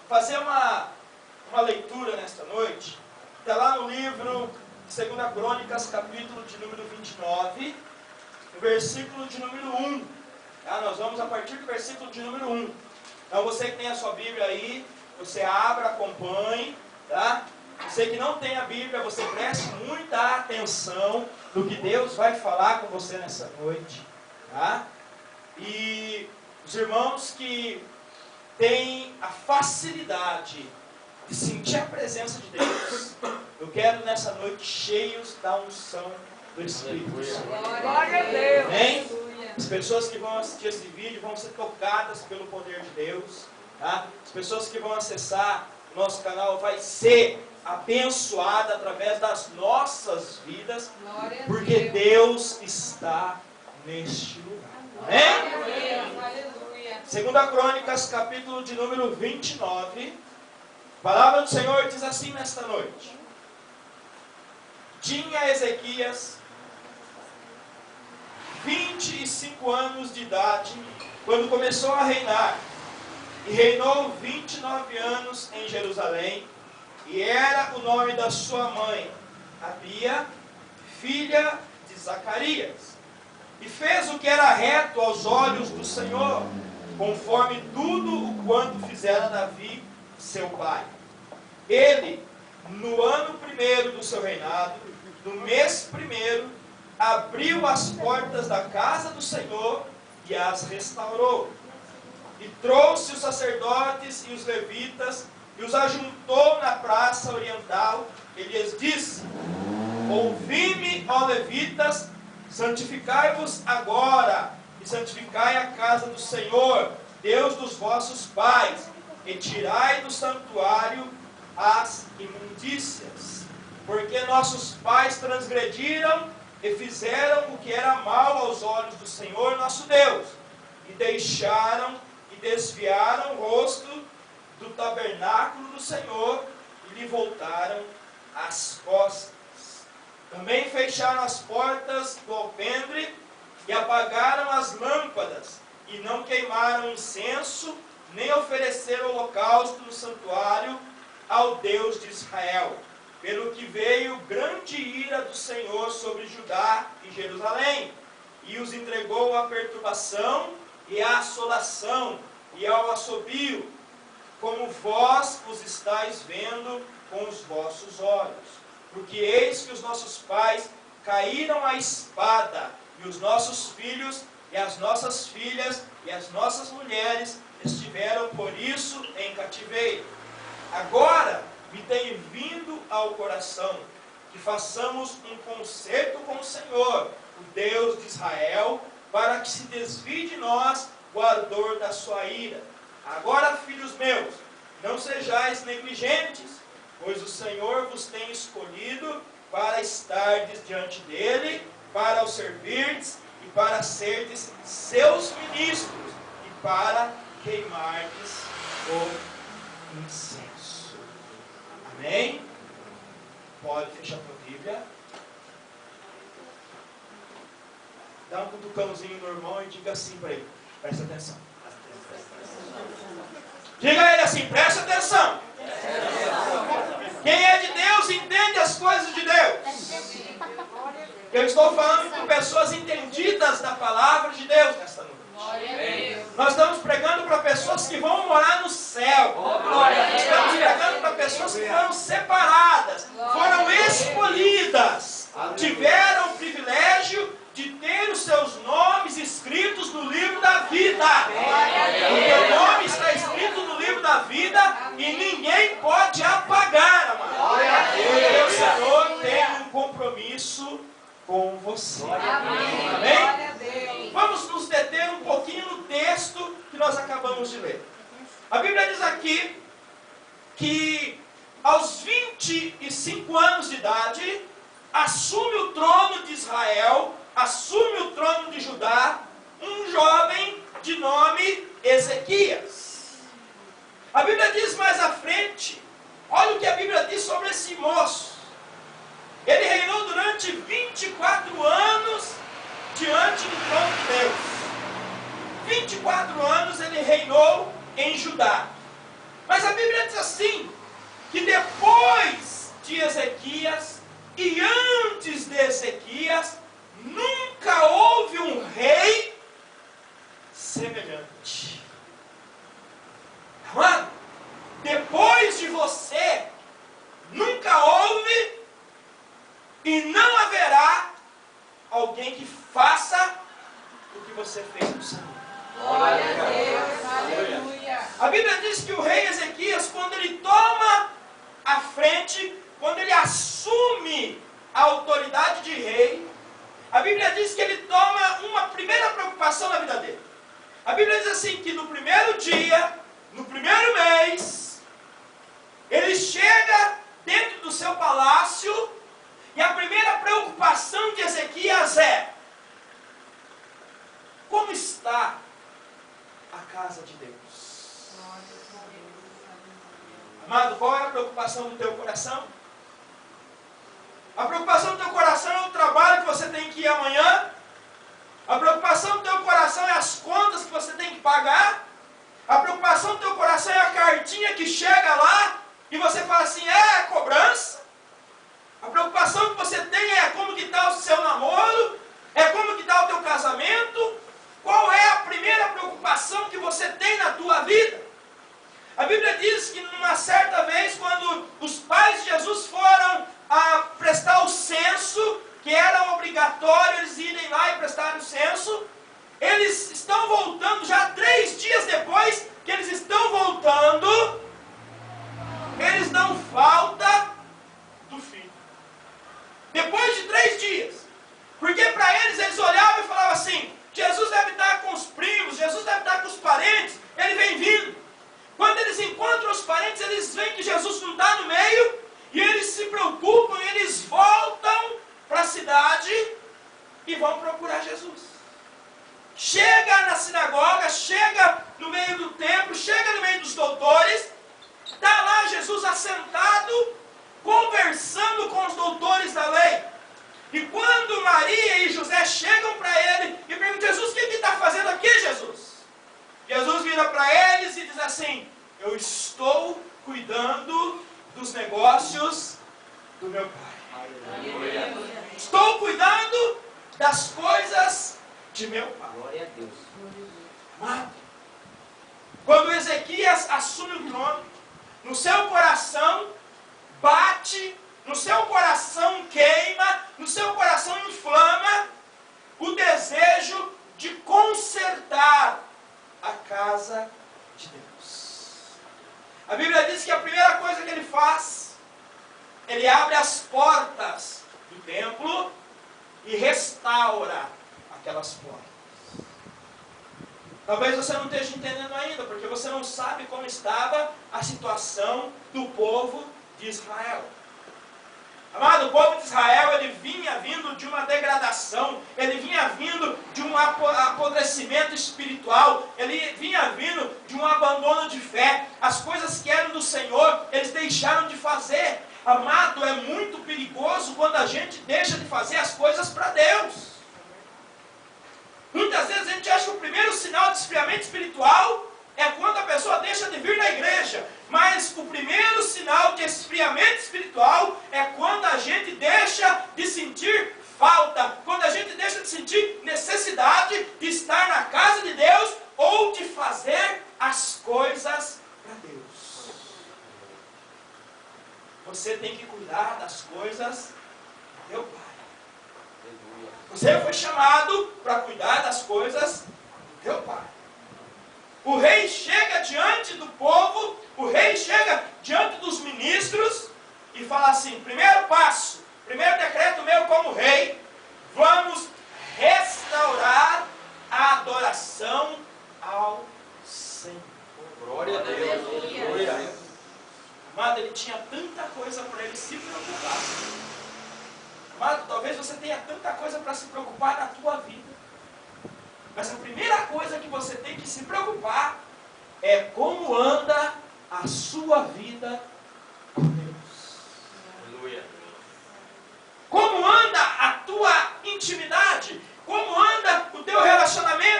fazer uma leitura nesta noite. Está lá no livro de 2 Crônicas, capítulo de número 29, no versículo de número 1. Tá? Nós vamos a partir do versículo de número 1. Então você que tem a sua Bíblia aí, você abra, acompanhe, tá? Você que não tem a Bíblia, você preste muita atenção no que Deus vai falar com você nessa noite, tá? E os irmãos que têm a facilidade de sentir a presença de Deus, eu quero nessa noite cheios da unção do Espírito Santo. Glória a Deus. Amém? As pessoas que vão assistir esse vídeo vão ser tocadas pelo poder de Deus, tá? As pessoas que vão acessar o nosso canal vai ser abençoada através das nossas vidas, porque Deus está neste lugar. Amém? 2 Crônicas, capítulo de número 29, a palavra do Senhor diz assim nesta noite: tinha Ezequias 25 anos de idade quando começou a reinar, e reinou 29 anos em Jerusalém, e era o nome da sua mãe Abia, filha de Zacarias. E fez o que era reto aos olhos do Senhor, conforme tudo o quanto fizera Davi, seu pai. Ele, no ano primeiro do seu reinado, no mês primeiro, abriu as portas da casa do Senhor e as restaurou. E trouxe os sacerdotes e os levitas e os ajuntou na praça oriental. E lhes disse: ouvi-me, ó levitas, santificai-vos agora e santificai a casa do Senhor, Deus dos vossos pais, e tirai do santuário as imundícias, porque nossos pais transgrediram e fizeram o que era mal aos olhos do Senhor nosso Deus, e deixaram e desviaram o rosto do tabernáculo do Senhor e lhe voltaram as costas. Também fecharam as portas do alpendre e apagaram as lâmpadas, e não queimaram incenso, nem ofereceram holocausto no santuário ao Deus de Israel, pelo que veio grande ira do Senhor sobre Judá e Jerusalém, e os entregou à perturbação e à assolação e ao assobio, como vós os estáis vendo com os vossos olhos. Porque eis que os nossos pais caíram à espada, e os nossos filhos e as nossas filhas e as nossas mulheres estiveram por isso em cativeiro. Agora me tem vindo ao coração que façamos um concerto com o Senhor, o Deus de Israel, para que se desvie de nós o ardor da sua ira. Agora, filhos meus, não sejais negligentes, pois o Senhor vos tem escolhido para estardes diante dele, para o servirdes e para serdes seus ministros e para queimardes o incenso. Amém? Pode fechar a tua Bíblia. Dá um cutucãozinho no irmão e diga assim para ele: presta atenção. Diga a ele assim: presta atenção. Quem é de Deus entende as coisas de Deus. Eu estou falando com pessoas entendidas da palavra de Deus nesta noite. Nós estamos pregando para pessoas que vão morar no céu. Estamos pregando para pessoas que foram separadas, foram escolhidas, tiveram o privilégio de ter os seus nomes escritos no livro da vida. O teu nome está escrito no livro da vida e ninguém pode apagar, amado. Porque o Senhor tem um compromisso com você. Amém? Vamos nos deter um pouquinho no texto que nós acabamos de ler. A Bíblia diz aqui que aos 25 anos de idade assume o trono de Israel, assume o trono de Judá, um jovem de nome Ezequias. A Bíblia diz mais à frente, olha o que a Bíblia diz sobre esse moço. Ele reinou durante 24 anos diante do trono de Deus. 24 anos ele reinou em Judá. Mas a Bíblia que depois de Ezequias e antes de Ezequias, nunca houve um rei semelhante. Amado, depois de você, nunca houve e não haverá alguém que faça o que você fez no Senhor. Glória a Deus, aleluia. A Bíblia diz que o rei Ezequias, quando ele toma a frente, quando ele assume a autoridade de rei, a Bíblia diz que ele toma uma primeira preocupação na vida dele. A Bíblia diz assim, que no primeiro dia, no primeiro mês, ele chega dentro do seu palácio, e a primeira preocupação de Ezequias é: como está a casa de Deus? Amado, qual é a preocupação do teu coração? A preocupação do teu coração é o trabalho que você tem que ir amanhã? A preocupação do teu coração é as contas que você tem que pagar? A preocupação do teu coração é a cartinha que chega lá e você fala assim, é cobrança? A preocupação que você tem é como que está o seu namoro? É como que está o teu casamento? Qual é a primeira preocupação que você tem na tua vida? A Bíblia diz que numa certa vez, quando os pais de Jesus foram a prestar o censo, que era obrigatório eles irem lá e prestarem o censo, eles estão voltando, já 3 dias depois que eles estão voltando, eles dão falta do filho. Depois de 3 dias. Porque para eles olhavam e falavam assim, Jesus deve estar com os primos, Jesus deve estar com os parentes, ele vem vindo. Quando eles encontram os parentes, eles veem que Jesus não está no meio, e eles se preocupam, e eles voltam para a cidade e vão procurar Jesus. Chega na sinagoga, chega no meio do templo, chega no meio dos doutores, está lá Jesus assentado, conversando com os doutores da lei. E quando Maria e José chegam para ele e perguntam, Jesus, o que está fazendo aqui, Jesus? Jesus vira para eles e diz assim, eu estou cuidando dos negócios do meu Pai. Aleluia. Estou cuidando das coisas de meu Pai. Glória a Deus. Amado, quando Ezequias assume o trono, no seu coração bate, no seu coração queima, no seu coração inflama o desejo de consertar a casa de Deus. A Bíblia diz que a primeira coisa que ele faz, ele abre as portas do templo e restaura aquelas portas. Talvez você não esteja entendendo ainda, porque você não sabe como estava a situação do povo de Israel. Amado, o povo de Israel, ele vinha vindo de uma degradação, ele vinha vindo de um apodrecimento espiritual, ele vinha vindo de um abandono de fé. As coisas que eram do Senhor, eles deixaram de fazer. Amado, é muito perigoso quando a gente deixa de fazer as coisas para Deus. Muitas vezes a gente acha que o primeiro sinal de esfriamento espiritual é quando a pessoa deixa de vir na igreja. Mas o primeiro sinal de esfriamento espiritual é quando a gente deixa de sentir falta, quando a gente deixa de sentir necessidade de estar na casa de Deus ou de fazer as coisas para Deus. Você tem que cuidar das coisas do teu Pai. Você foi chamado para cuidar das coisas do teu Pai. O rei chega diante do povo, o rei chega diante dos ministros e fala assim, primeiro passo, primeiro decreto meu como rei, vamos restaurar a adoração ao Senhor. Glória a Deus. Glória a Deus. Amado, ele tinha tanta coisa para ele se preocupar. Amado, talvez você tenha tanta coisa para se preocupar na tua vida. Mas a primeira coisa que você tem que se preocupar é como anda a sua vida com Deus. Aleluia. Como anda a tua intimidade? Como anda o teu relacionamento